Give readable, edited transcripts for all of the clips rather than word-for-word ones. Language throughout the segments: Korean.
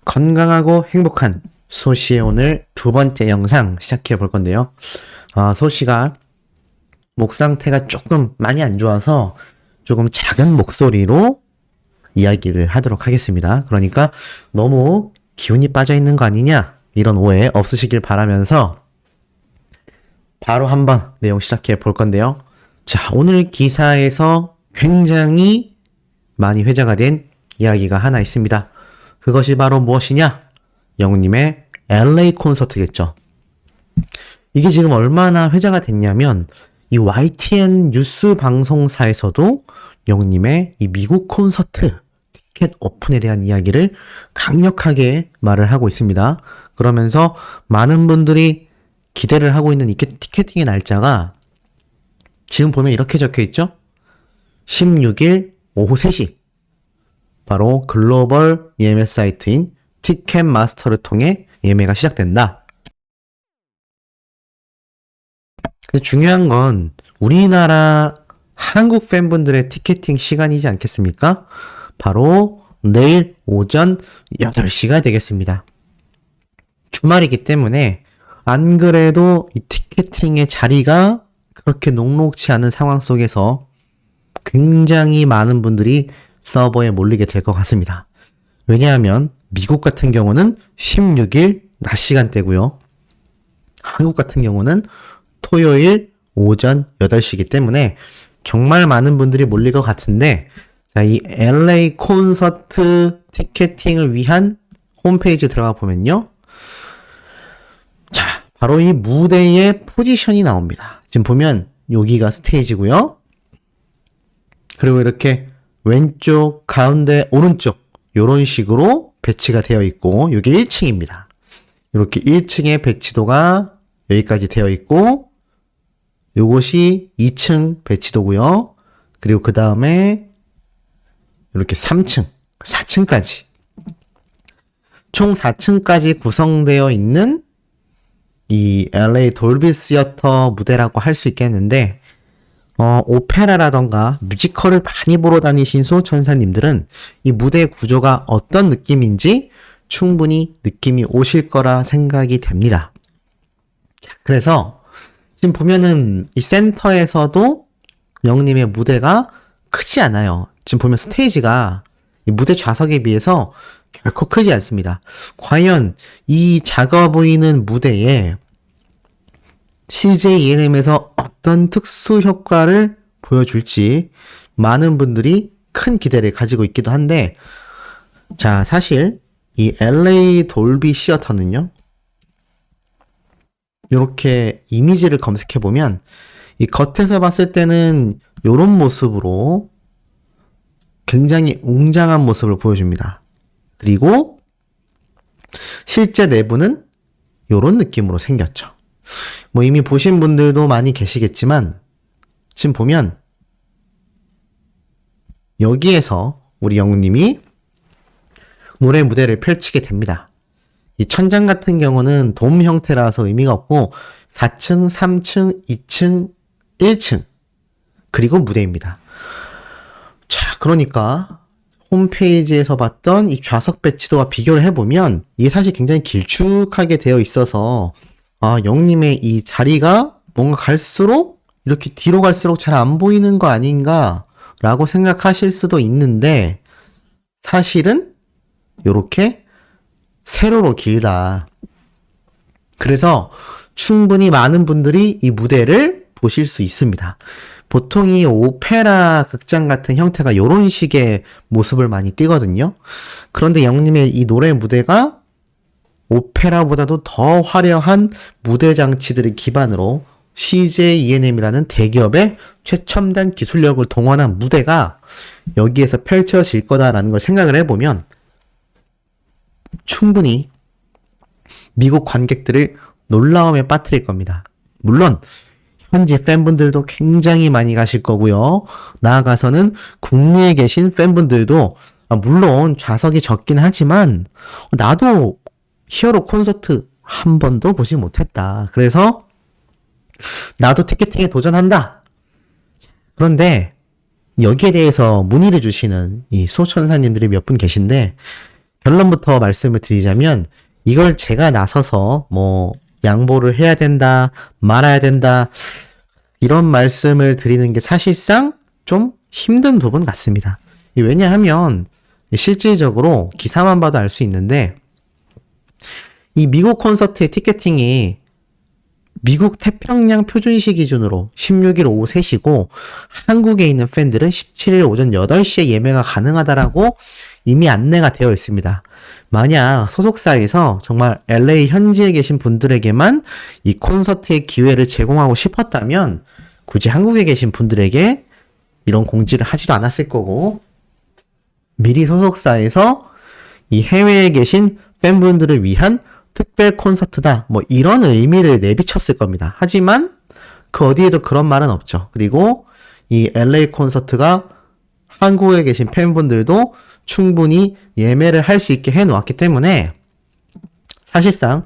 건강하고 행복한 소씨의 오늘 두 번째 영상 시작해 볼 건데요. 소씨가 목 상태가 조금 많이 안 좋아서 조금 작은 목소리로 이야기를 하도록 하겠습니다. 그러니까 너무 기운이 빠져 있는 거 아니냐 이런 오해 없으시길 바라면서 바로 한번 내용 시작해 볼 건데요. 자, 오늘 기사에서 굉장히 많이 회자가 된 이야기가 하나 있습니다. 그것이 바로 무엇이냐? 영우님의 LA 콘서트겠죠. 이게 지금 얼마나 회자가 됐냐면 이 YTN 뉴스 방송사에서도 영우님의 이 미국 콘서트 티켓 오픈에 대한 이야기를 강력하게 말을 하고 있습니다. 그러면서 많은 분들이 기대를 하고 있는 이 티켓팅의 날짜가 지금 보면 이렇게 적혀 있죠? 16일 오후 3시 바로 글로벌 예매 사이트인 티켓마스터를 통해 예매가 시작된다. 근데 중요한 건 우리나라 한국 팬분들의 티켓팅 시간이지 않겠습니까? 바로 내일 오전 8시가 되겠습니다. 주말이기 때문에 안 그래도 이 티켓팅의 자리가 그렇게 녹록치 않은 상황 속에서 굉장히 많은 분들이 서버에 몰리게 될 것 같습니다. 왜냐하면 미국 같은 경우는 16일 낮 시간대고요. 한국 같은 경우는 토요일 오전 8시이기 때문에 정말 많은 분들이 몰릴 것 같은데, 자, 이 LA 콘서트 티켓팅을 위한 홈페이지 들어가 보면요. 자, 바로 이 무대의 포지션이 나옵니다. 지금 보면 여기가 스테이지고요. 그리고 이렇게 왼쪽, 가운데, 오른쪽 이런 식으로 배치가 되어 있고 이게 1층입니다. 이렇게 1층의 배치도가 여기까지 되어 있고 요것이 2층 배치도고요. 그리고 그 다음에 이렇게 3층, 4층까지 총 4층까지 구성되어 있는 이 LA 돌비 시어터 무대라고 할 수 있겠는데 오페라라던가 뮤지컬을 많이 보러 다니신 소천사님들은 이 무대 구조가 어떤 느낌인지 충분히 느낌이 오실 거라 생각이 됩니다. 그래서 지금 보면은 이 센터에서도 영님의 무대가 크지 않아요. 지금 보면 스테이지가 이 무대 좌석에 비해서 결코 크지 않습니다. 과연 이 작아 보이는 무대에 CJ ENM에서 어떤 특수 효과를 보여줄지 많은 분들이 큰 기대를 가지고 있기도 한데, 자, 사실 이 LA 돌비 시어터는요, 이렇게 이미지를 검색해 보면 이 겉에서 봤을 때는 이런 모습으로 굉장히 웅장한 모습을 보여줍니다. 그리고 실제 내부는 이런 느낌으로 생겼죠. 뭐 이미 보신 분들도 많이 계시겠지만 지금 보면 여기에서 우리 영우님이 노래 무대를 펼치게 됩니다. 이 천장 같은 경우는 돔 형태라서 의미가 없고 4층, 3층, 2층, 1층 그리고 무대입니다. 자, 그러니까 홈페이지에서 봤던 이 좌석 배치도와 비교를 해보면 이게 사실 굉장히 길쭉하게 되어 있어서 영님의 이 자리가 뭔가 갈수록 이렇게 뒤로 갈수록 잘 안 보이는 거 아닌가 라고 생각하실 수도 있는데 사실은 이렇게 세로로 길다. 그래서 충분히 많은 분들이 이 무대를 보실 수 있습니다. 보통 이 오페라 극장 같은 형태가 이런 식의 모습을 많이 띠거든요. 그런데 영님의 이 노래 무대가 오페라보다도 더 화려한 무대 장치들을 기반으로 CJ ENM이라는 대기업의 최첨단 기술력을 동원한 무대가 여기에서 펼쳐질 거다라는 걸 생각을 해보면 충분히 미국 관객들을 놀라움에 빠뜨릴 겁니다. 물론 현지 팬분들도 굉장히 많이 가실 거고요. 나아가서는 국내에 계신 팬분들도 물론 좌석이 적긴 하지만 나도 히어로 콘서트 한 번도 보지 못했다. 그래서 나도 티켓팅에 도전한다. 그런데 여기에 대해서 문의를 주시는 이 소천사님들이 몇 분 계신데 결론부터 말씀을 드리자면 이걸 제가 나서서 뭐 양보를 해야 된다, 말아야 된다 이런 말씀을 드리는 게 사실상 좀 힘든 부분 같습니다. 왜냐하면 실질적으로 기사만 봐도 알 수 있는데 이 미국 콘서트의 티켓팅이 미국 태평양 표준시 기준으로 16일 오후 3시고 한국에 있는 팬들은 17일 오전 8시에 예매가 가능하다라고 이미 안내가 되어 있습니다. 만약 소속사에서 정말 LA 현지에 계신 분들에게만 이 콘서트의 기회를 제공하고 싶었다면 굳이 한국에 계신 분들에게 이런 공지를 하지도 않았을 거고 미리 소속사에서 이 해외에 계신 팬분들을 위한 특별 콘서트다 뭐 이런 의미를 내비쳤을 겁니다. 하지만 그 어디에도 그런 말은 없죠. 그리고 이 LA 콘서트가 한국에 계신 팬분들도 충분히 예매를 할 수 있게 해놓았기 때문에 사실상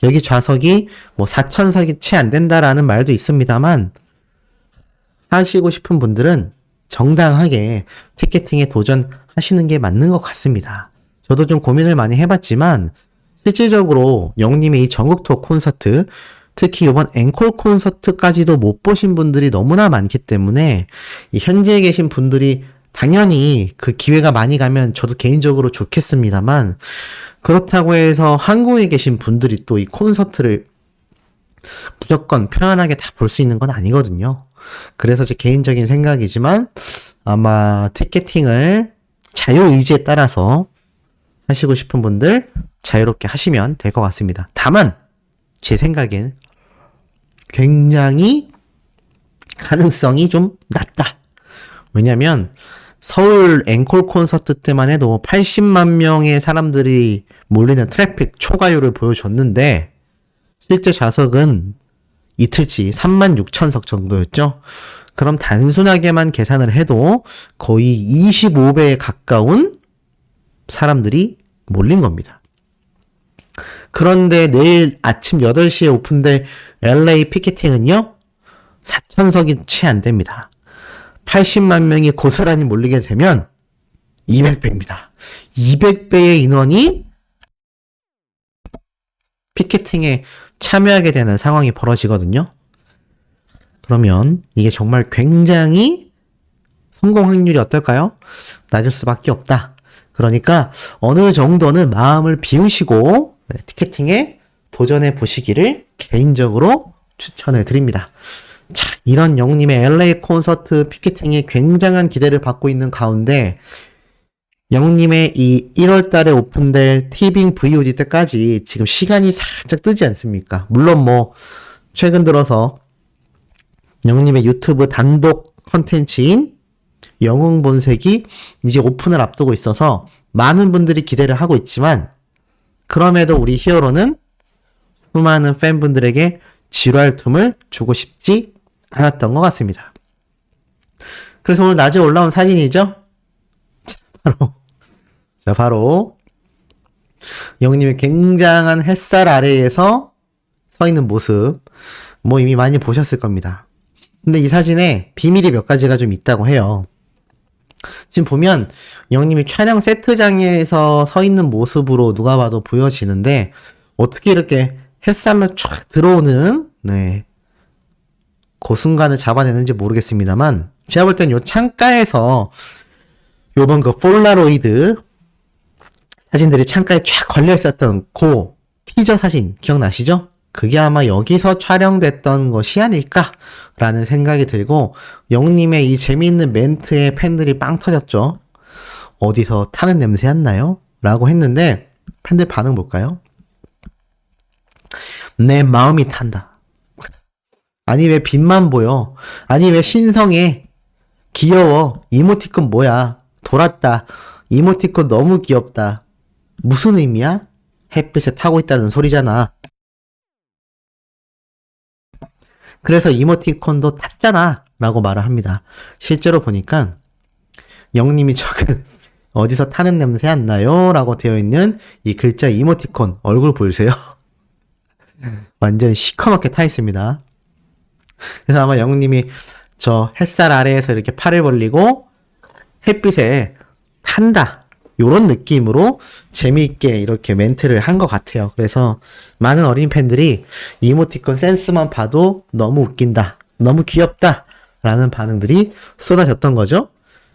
여기 좌석이 뭐 4,000석이 채 안 된다라는 말도 있습니다만 하시고 싶은 분들은 정당하게 티켓팅에 도전하시는 게 맞는 것 같습니다. 저도 좀 고민을 많이 해봤지만 실질적으로 영님의 이 전국 투어 콘서트 특히 이번 앵콜 콘서트까지도 못 보신 분들이 너무나 많기 때문에 이 현지에 계신 분들이 당연히 그 기회가 많이 가면 저도 개인적으로 좋겠습니다만 그렇다고 해서 한국에 계신 분들이 또 이 콘서트를 무조건 편안하게 다 볼 수 있는 건 아니거든요. 그래서 제 개인적인 생각이지만 아마 티켓팅을 자유의지에 따라서 하시고 싶은 분들 자유롭게 하시면 될 것 같습니다. 다만 제 생각엔 굉장히 가능성이 좀 낮다. 왜냐면 서울 앵콜 콘서트 때만 해도 80만 명의 사람들이 몰리는 트래픽 초과율을 보여줬는데 실제 좌석은 이틀치 36,000석 정도였죠. 그럼 단순하게만 계산을 해도 거의 25배에 가까운 사람들이 몰린 겁니다. 그런데 내일 아침 8시에 오픈될 LA 피켓팅은요 4,000석이 채 안 됩니다. 80만 명이 고스란히 몰리게 되면 200배입니다. 200배의 인원이 피켓팅에 참여하게 되는 상황이 벌어지거든요. 그러면 이게 정말 굉장히 성공 확률이 어떨까요? 낮을 수밖에 없다. 그러니까 어느 정도는 마음을 비우시고 티켓팅에 도전해 보시기를 개인적으로 추천을 드립니다. 자, 이런 영님의 LA 콘서트 피켓팅에 굉장한 기대를 받고 있는 가운데 영님의 이 1월 달에 오픈될 티빙 VOD 때까지 지금 시간이 살짝 뜨지 않습니까? 물론 뭐 최근 들어서 영님의 유튜브 단독 컨텐츠인 영웅본색이 이제 오픈을 앞두고 있어서 많은 분들이 기대를 하고 있지만 그럼에도 우리 히어로는 수많은 팬분들에게 지루할 틈을 주고 싶지 않았던 것 같습니다. 그래서 오늘 낮에 올라온 사진이죠? 바로 영님의 굉장한 햇살 아래에서 서 있는 모습 뭐 이미 많이 보셨을 겁니다. 근데 이 사진에 비밀이 몇 가지가 좀 있다고 해요. 지금 보면 영님이 촬영 세트장에서 서 있는 모습으로 누가 봐도 보여지는데 어떻게 이렇게 햇살로 쫙 들어오는 그 순간을 잡아내는지 모르겠습니다만 제가 볼 땐 요 창가에서 요번 그 폴라로이드 사진들이 창가에 쫙 걸려 있었던 그 티저 사진 기억나시죠? 그게 아마 여기서 촬영됐던 것이 아닐까라는 생각이 들고 영님의 이 재미있는 멘트에 팬들이 빵 터졌죠. 어디서 타는 냄새 안 나요? 라고 했는데 팬들 반응 볼까요? 내 마음이 탄다. 아니 왜 빛만 보여? 아니 왜 신성해? 귀여워. 이모티콘 뭐야? 돌았다. 이모티콘 너무 귀엽다. 무슨 의미야? 햇빛에 타고 있다는 소리잖아. 그래서 이모티콘도 탔잖아 라고 말을 합니다. 실제로 보니까 영님이 적은 어디서 타는 냄새 안 나요? 라고 되어 있는 이 글자 이모티콘 얼굴 보이세요? 완전 시커멓게 타 있습니다. 그래서 아마 영님이 저 햇살 아래에서 이렇게 팔을 벌리고 햇빛에 탄다 요런 느낌으로 재미있게 이렇게 멘트를 한 것 같아요. 그래서 많은 어린 팬들이 이모티콘 센스만 봐도 너무 웃긴다, 너무 귀엽다 라는 반응들이 쏟아졌던 거죠.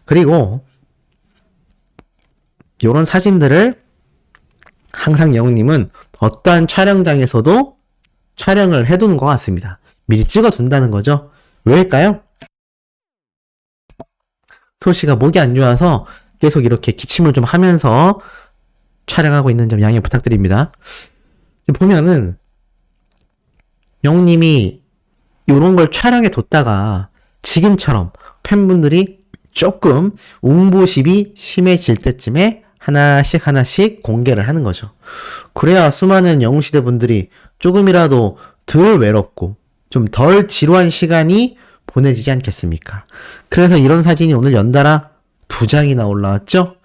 그리고 요런 사진들을 항상 영웅님은 어떠한 촬영장에서도 촬영을 해두는 것 같습니다. 미리 찍어둔다는 거죠. 왜일까요? 소씨가 목이 안 좋아서 계속 이렇게 기침을 좀 하면서 촬영하고 있는 점 양해 부탁드립니다. 보면은 영웅님이 이런 걸 촬영해 뒀다가 지금처럼 팬분들이 조금 웅보십이 심해질 때쯤에 하나씩 공개를 하는 거죠. 그래야 수많은 영웅시대 분들이 조금이라도 덜 외롭고 좀 덜 지루한 시간이 보내지지 않겠습니까? 그래서 이런 사진이 오늘 연달아 2장이나 올라왔죠?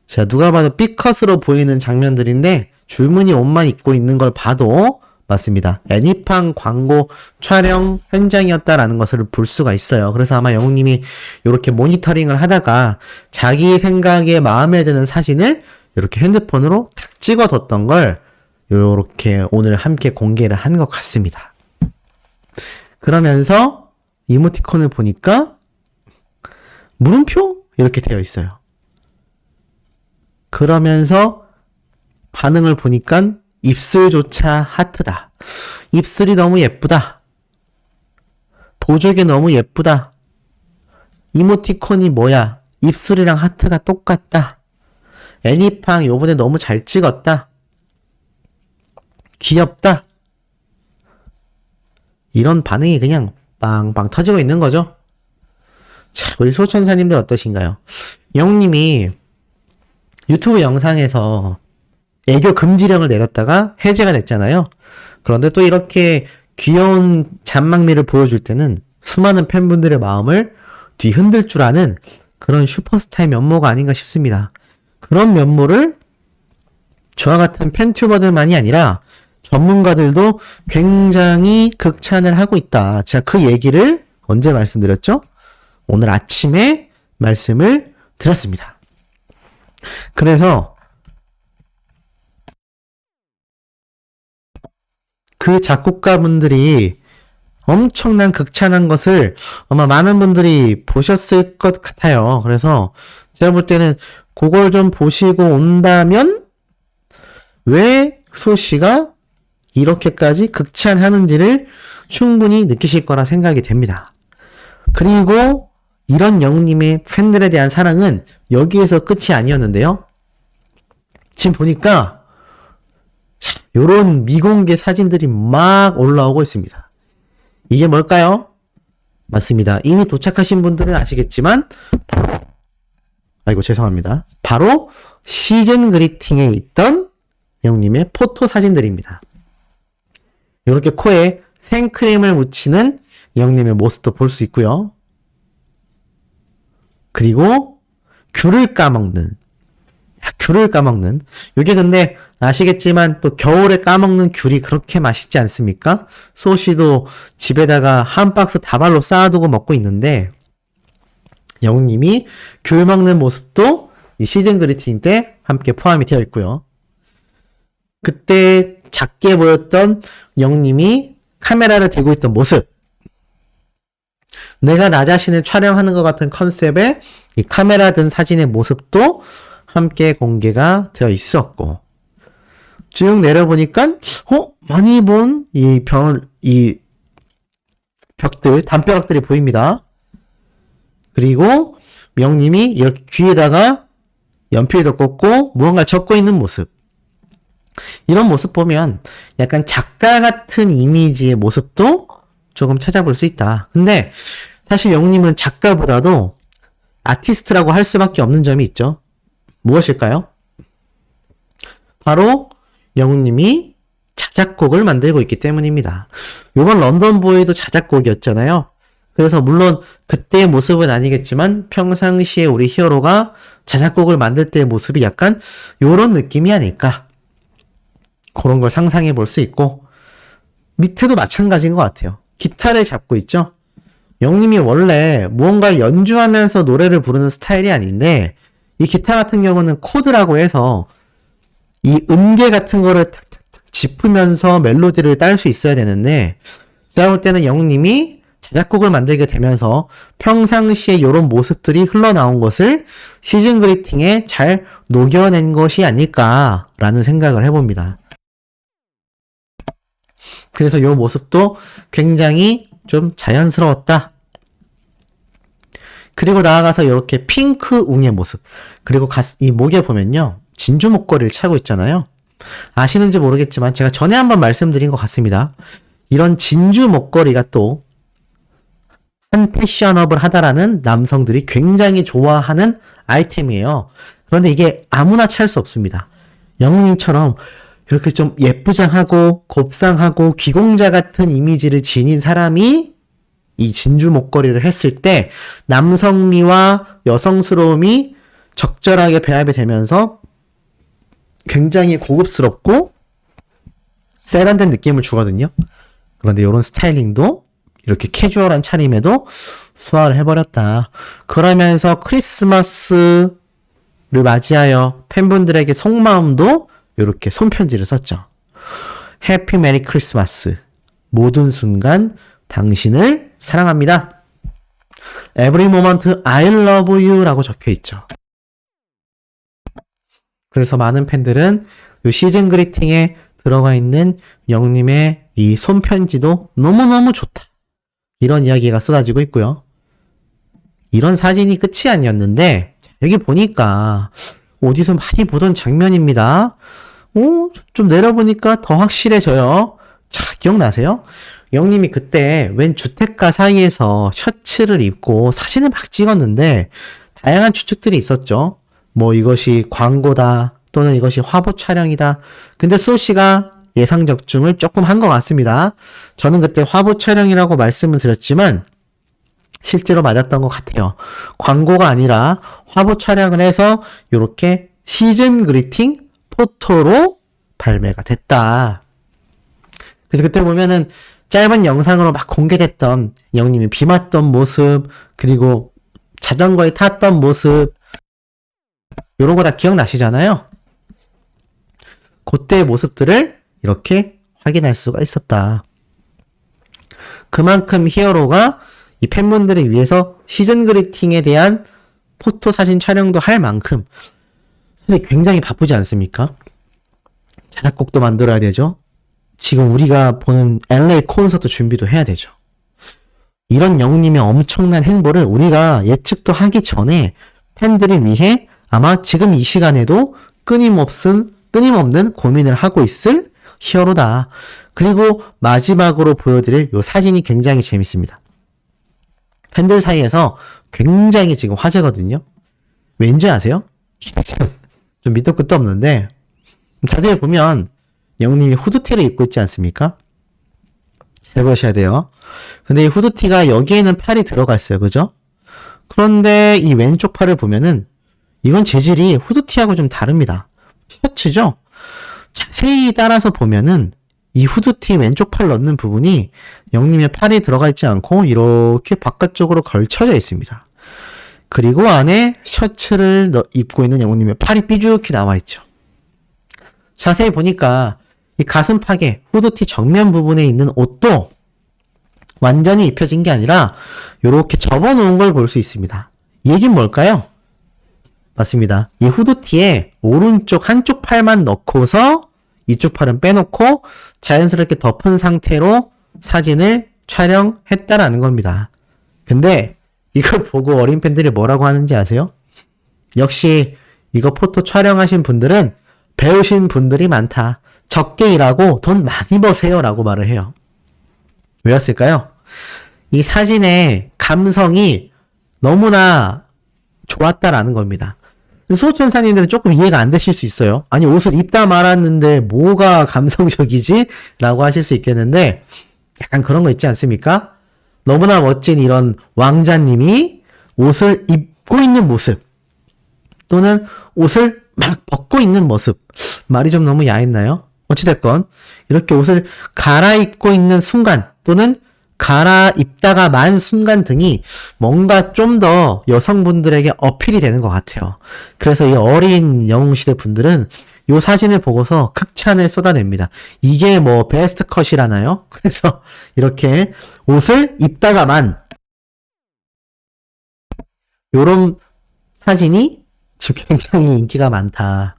자, 누가 봐도 B컷으로 보이는 장면들인데 줄무늬 옷만 입고 있는 걸 봐도 맞습니다. 애니팡 광고 촬영 현장이었다라는 것을 볼 수가 있어요. 그래서 아마 영웅님이 이렇게 모니터링을 하다가 자기 생각에 마음에 드는 사진을 이렇게 핸드폰으로 탁 찍어뒀던 걸 이렇게 오늘 함께 공개를 한 것 같습니다. 그러면서 이모티콘을 보니까 물음표? 이렇게 되어 있어요. 그러면서 반응을 보니까 입술조차 하트다. 입술이 너무 예쁘다. 보조개 너무 예쁘다. 이모티콘이 뭐야? 입술이랑 하트가 똑같다. 애니팡 요번에 너무 잘 찍었다. 귀엽다. 이런 반응이 그냥 빵빵 터지고 있는 거죠. 자, 우리 소천사님들 어떠신가요? 영웅님이 유튜브 영상에서 애교 금지령을 내렸다가 해제가 됐잖아요. 그런데 또 이렇게 귀여운 잔망미를 보여줄 때는 수많은 팬분들의 마음을 뒤흔들 줄 아는 그런 슈퍼스타의 면모가 아닌가 싶습니다. 그런 면모를 저와 같은 팬튜버들만이 아니라 전문가들도 굉장히 극찬을 하고 있다. 제가 그 얘기를 언제 말씀드렸죠? 오늘 아침에 말씀을 드렸습니다. 그래서 그 작곡가분들이 엄청난 극찬한 것을 아마 많은 분들이 보셨을 것 같아요. 그래서 제가 볼 때는 그걸 좀 보시고 온다면 왜 소씨가 이렇게까지 극찬하는지를 충분히 느끼실 거라 생각이 됩니다. 그리고 이런 영웅님의 팬들에 대한 사랑은 여기에서 끝이 아니었는데요. 지금 보니까 요런 미공개 사진들이 막 올라오고 있습니다. 이게 뭘까요? 맞습니다. 이미 도착하신 분들은 아시겠지만 아이고 죄송합니다. 바로 시즌 그리팅에 있던 영웅님의 포토 사진들입니다. 이렇게 코에 생크림을 묻히는 영웅님의 모습도 볼 수 있고요. 그리고 귤을 까먹는 이게 근데 아시겠지만 또 겨울에 까먹는 귤이 그렇게 맛있지 않습니까? 소씨도 집에다가 한 박스 다발로 쌓아두고 먹고 있는데 영웅님이 귤 먹는 모습도 이 시즌 그리팅 때 함께 포함이 되어 있고요. 그때 작게 보였던 영웅님이 카메라를 들고 있던 모습, 내가 나 자신을 촬영하는 것 같은 컨셉의 이 카메라 든 사진의 모습도 함께 공개가 되어 있었고, 쭉 내려보니까 많이 본 이 벽들, 담벼락들이 보입니다. 그리고 영님이 이렇게 귀에다가 연필도 꽂고 무언가를 적고 있는 모습, 이런 모습 보면 약간 작가 같은 이미지의 모습도 조금 찾아볼 수 있다. 근데 사실 영님은 작가보다도 아티스트라고 할 수밖에 없는 점이 있죠. 무엇일까요? 바로 영웅님이 자작곡을 만들고 있기 때문입니다. 이번 런던보이도 자작곡이었잖아요. 그래서 물론 그때의 모습은 아니겠지만 평상시에 우리 히어로가 자작곡을 만들 때의 모습이 약간 요런 느낌이 아닐까, 그런 걸 상상해 볼 수 있고, 밑에도 마찬가지인 것 같아요. 기타를 잡고 있죠. 영님이 원래 무언가를 연주하면서 노래를 부르는 스타일이 아닌데 이 기타 같은 경우는 코드라고 해서 이 음계 같은 거를 탁탁탁 짚으면서 멜로디를 딸 수 있어야 되는데, 제가 볼 때는 영님이 자작곡을 만들게 되면서 평상시에 이런 모습들이 흘러나온 것을 시즌 그리팅에 잘 녹여낸 것이 아닐까라는 생각을 해봅니다. 그래서 이 모습도 굉장히 좀 자연스러웠다. 그리고 나아가서 이렇게 핑크 웅의 모습. 그리고 이 목에 보면요, 진주 목걸이를 차고 있잖아요. 아시는지 모르겠지만 제가 전에 한번 말씀드린 것 같습니다. 이런 진주 목걸이가 또 한 패셔너블 하다라는 남성들이 굉장히 좋아하는 아이템이에요. 그런데 이게 아무나 찰 수 없습니다. 영웅님처럼 이렇게 좀 예쁘장하고 곱상하고 귀공자 같은 이미지를 지닌 사람이 이 진주 목걸이를 했을 때 남성미와 여성스러움이 적절하게 배합이 되면서 굉장히 고급스럽고 세련된 느낌을 주거든요. 그런데 이런 스타일링도 이렇게 캐주얼한 차림에도 소화를 해버렸다. 그러면서 크리스마스를 맞이하여 팬분들에게 속마음도 이렇게 손편지를 썼죠. 해피 메리 크리스마스. 모든 순간 당신을 사랑합니다. Every moment I love you 라고 적혀 있죠. 그래서 많은 팬들은 이 시즌 그리팅에 들어가 있는 영님의 이 손편지도 너무너무 좋다. 이런 이야기가 쏟아지고 있고요. 이런 사진이 끝이 아니었는데 여기 보니까 어디서 많이 보던 장면입니다. 좀 내려보니까 더 확실해져요. 자, 기억나세요? 영님이 그때 웬 주택가 사이에서 셔츠를 입고 사진을 막 찍었는데 다양한 추측들이 있었죠. 뭐 이것이 광고다 또는 이것이 화보 촬영이다. 근데 소씨가 예상 적중을 조금 한 것 같습니다. 저는 그때 화보 촬영이라고 말씀을 드렸지만 실제로 맞았던 것 같아요. 광고가 아니라 화보 촬영을 해서 이렇게 시즌 그리팅 포토로 발매가 됐다. 그래서 그때 보면은 짧은 영상으로 막 공개됐던 영님이 비 맞던 모습, 그리고 자전거에 탔던 모습, 이런 거 다 기억나시잖아요? 그때의 모습들을 이렇게 확인할 수가 있었다. 그만큼 히어로가 이 팬분들을 위해서 시즌 그리팅에 대한 포토 사진 촬영도 할 만큼 근데 굉장히 바쁘지 않습니까? 자작곡도 만들어야 되죠. 지금 우리가 보는 LA 콘서트 준비도 해야 되죠. 이런 영웅님의 엄청난 행보를 우리가 예측도 하기 전에 팬들을 위해 아마 지금 이 시간에도 끊임없는 고민을 하고 있을 히어로다. 그리고 마지막으로 보여드릴 이 사진이 굉장히 재밌습니다. 팬들 사이에서 굉장히 지금 화제거든요. 왠지 아세요? 좀 밑도 끝도 없는데 자세히 보면 영웅님이 후드티를 입고 있지 않습니까? 잘 보셔야 돼요. 근데 이 후드티가 여기에는 팔이 들어가 있어요. 그죠? 그런데 이 왼쪽 팔을 보면은 이건 재질이 후드티하고 좀 다릅니다. 셔츠죠? 자세히 따라서 보면은 이 후드티 왼쪽 팔 넣는 부분이 영님의 팔이 들어가 있지 않고 이렇게 바깥쪽으로 걸쳐져 있습니다. 그리고 안에 셔츠를 입고 있는 영님의 팔이 삐죽히 나와 있죠. 자세히 보니까 이 가슴팍에 후드티 정면 부분에 있는 옷도 완전히 입혀진 게 아니라 이렇게 접어놓은 걸 볼 수 있습니다. 이 얘기는 뭘까요? 맞습니다. 이 후드티에 오른쪽 한쪽 팔만 넣고서 이쪽 팔은 빼놓고 자연스럽게 덮은 상태로 사진을 촬영했다라는 겁니다. 근데 이걸 보고 어린 팬들이 뭐라고 하는지 아세요? 역시 이거 포토 촬영하신 분들은 배우신 분들이 많다. 적게 일하고 돈 많이 버세요 라고 말을 해요. 왜였을까요? 이 사진의 감성이 너무나 좋았다라는 겁니다. 수호천사님들은 조금 이해가 안 되실 수 있어요. 아니 옷을 입다 말았는데 뭐가 감성적이지? 라고 하실 수 있겠는데 약간 그런 거 있지 않습니까? 너무나 멋진 이런 왕자님이 옷을 입고 있는 모습 또는 옷을 막 벗고 있는 모습 말이 좀 너무 야했나요? 어찌됐건 이렇게 옷을 갈아입고 있는 순간 또는 갈아입다가 만 순간 등이 뭔가 좀 더 여성분들에게 어필이 되는 것 같아요. 그래서 이 어린 영웅시대 분들은 이 사진을 보고서 극찬을 쏟아냅니다. 이게 뭐 베스트 컷이라나요? 그래서 이렇게 옷을 입다가만 요런 사진이 지금 굉장히 인기가 많다.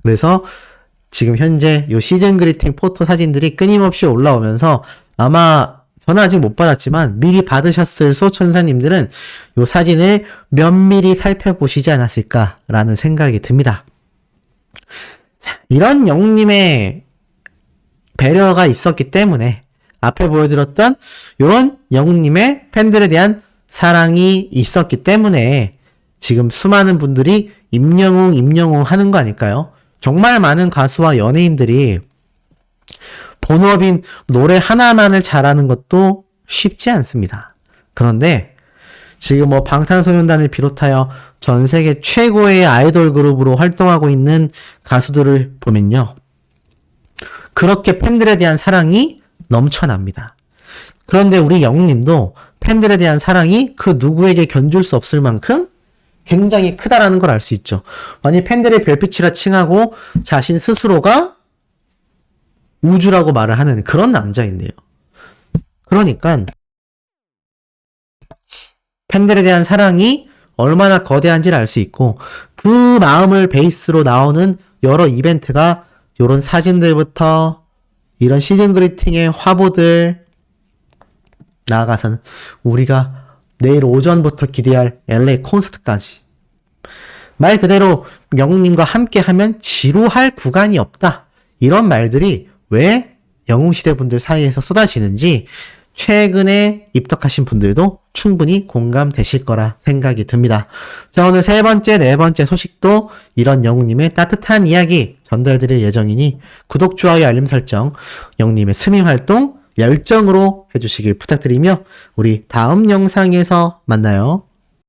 그래서 지금 현재 요 시즌 그리팅 포토 사진들이 끊임없이 올라오면서 아마 저는 아직 못 받았지만 미리 받으셨을 소천사님들은 요 사진을 면밀히 살펴보시지 않았을까라는 생각이 듭니다. 자, 이런 영웅님의 배려가 있었기 때문에 앞에 보여드렸던 요런 영웅님의 팬들에 대한 사랑이 있었기 때문에 지금 수많은 분들이 임영웅 하는 거 아닐까요? 정말 많은 가수와 연예인들이 본업인 노래 하나만을 잘하는 것도 쉽지 않습니다. 그런데 지금 뭐 방탄소년단을 비롯하여 전 세계 최고의 아이돌 그룹으로 활동하고 있는 가수들을 보면요. 그렇게 팬들에 대한 사랑이 넘쳐납니다. 그런데 우리 영웅님도 팬들에 대한 사랑이 그 누구에게 견줄 수 없을 만큼 굉장히 크다라는 걸 알 수 있죠. 아니 팬들의 별빛이라 칭하고 자신 스스로가 우주라고 말을 하는 그런 남자인데요. 그러니까 팬들에 대한 사랑이 얼마나 거대한지를 알 수 있고 그 마음을 베이스로 나오는 여러 이벤트가 이런 사진들부터 이런 시즌 그리팅의 화보들 나아가서는 우리가 내일 오전부터 기대할 LA 콘서트까지 말 그대로 영웅님과 함께하면 지루할 구간이 없다. 이런 말들이 왜 영웅시대 분들 사이에서 쏟아지는지 최근에 입덕하신 분들도 충분히 공감되실 거라 생각이 듭니다. 자, 오늘 세 번째, 네 번째 소식도 이런 영웅님의 따뜻한 이야기 전달드릴 예정이니 구독, 좋아요, 알림 설정, 영웅님의 스밍 활동 열정으로 해주시길 부탁드리며 우리 다음 영상에서 만나요.